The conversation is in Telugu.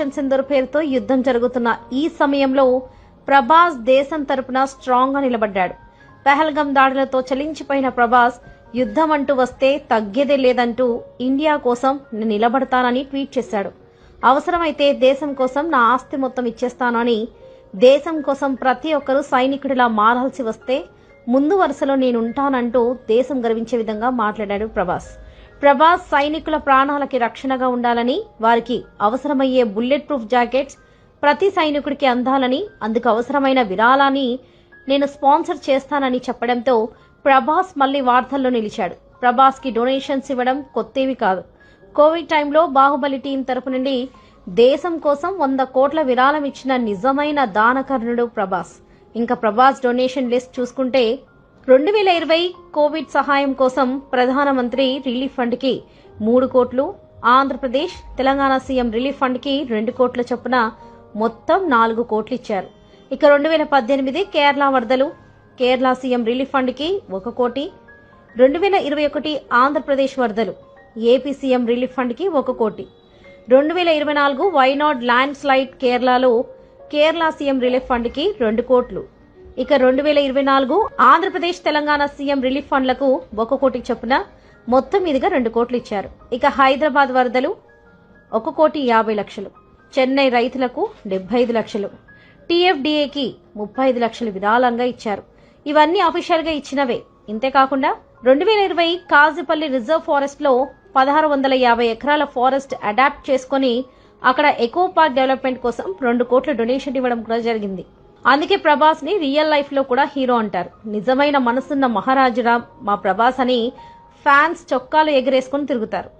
ఆపరేషన్ సింధూర్ పేరుతో యుద్ధం జరుగుతున్న ఈ సమయంలో ప్రభాస్ దేశం తరపున స్ట్రాంగ్ గా నిలబడ్డాడు. పెహల్గాం దాడులతో చలించిపోయిన ప్రభాస్ యుద్ధం అంటూ వస్తే తగ్గేదే లేదంటూ ఇండియా కోసం నేను నిలబడతానని ట్వీట్ చేశాడు. అవసరమైతే దేశం కోసం నా ఆస్తి మొత్తం ఇచ్చేస్తానని, దేశం కోసం ప్రతి ఒక్కరూ సైనికుడిలా మారాల్సి వస్తే ముందు వరుసలో నేనుంటానంటూ దేశం గర్వించే విధంగా మాట్లాడాడు ప్రభాస్ సైనికుల ప్రాణాలకి రక్షణగా ఉండాలని, వారికి అవసరమయ్యే బుల్లెట్ ప్రూఫ్ జాకెట్స్ ప్రతి సైనికుడికి అందాలని, అందుకు అవసరమైన విరాళాన్ని నేను స్పాన్సర్ చేస్తానని చెప్పడంతో ప్రభాస్ మళ్లీ వార్తల్లో నిలిచాడు. ప్రభాస్ కి డొనేషన్స్ ఇవ్వడం కొత్తేవి కాదు. కోవిడ్ టైంలో బాహుబలి టీం తరపు నుండి దేశం కోసం 100 కోట్ల విరాళం ఇచ్చిన నిజమైన దానకర్ణుడు ప్రభాస్. ఇంకా ప్రభాస్ డొనేషన్ లిస్ట్ చూసుకుంటే 2020 కోవిడ్ సహాయం కోసం ప్రధానమంత్రి రిలీఫ్ ఫండ్ కి 3 కోట్లు, Andhra Pradesh Telangana CM relief fund కి 2 కోట్ల చొప్పున మొత్తం 4 కోట్లు ఇచ్చారు. ఇక 2018 కేరళ వరదలు, కేరళ సీఎం రిలీఫ్ ఫండ్ కి 1 కోటి, 2021 ఆంధ్రప్రదేశ్ వరదలు, ఏపీ సీఎం రిలీఫ్ ఫండ్ కి 1 కోటి, 2024 వైనాడ్ ల్యాండ్ స్లైడ్ కేరళలో కేరళ సీఎం రిలీఫ్ ఫండ్ కి 2 కోట్లు. ఇక 2024 ఆంధ్రప్రదేశ్ తెలంగాణ సీఎం రిలీఫ్ ఫండ్లకు 1 కోటి చొప్పున మొత్తం మీదుగా 2 కోట్లు ఇచ్చారు. ఇక హైదరాబాద్ వరదలు 1,50 లక్షలు, చెన్నై రైతులకు 75 లక్షలు, టీఎఫ్డీఏకి 35 లక్షలు విరాళంగా ఇచ్చారు. ఇవన్నీ అఫీషియల్ గా ఇచ్చినవే. ఇంతేకాకుండా 2020 కాజీపల్లి రిజర్వ్ ఫారెస్ట్ లో 1650 ఎకరాల ఫారెస్ట్ అడాప్ట్ చేసుకుని అక్కడ ఎకో పార్క్ డెవలప్మెంట్ కోసం 2 కోట్ల డొనేషన్ ఇవ్వడం కూడా జరిగింది. అందుకే ప్రభాస్ ని రియల్ లైఫ్ లో కూడా హీరో అంటారు. నిజమైన మనసున్న మహారాజురా మా ప్రభాస్ అని ఫ్యాన్స్ చొక్కాలు ఎగరేసుకుని తిరుగుతారు.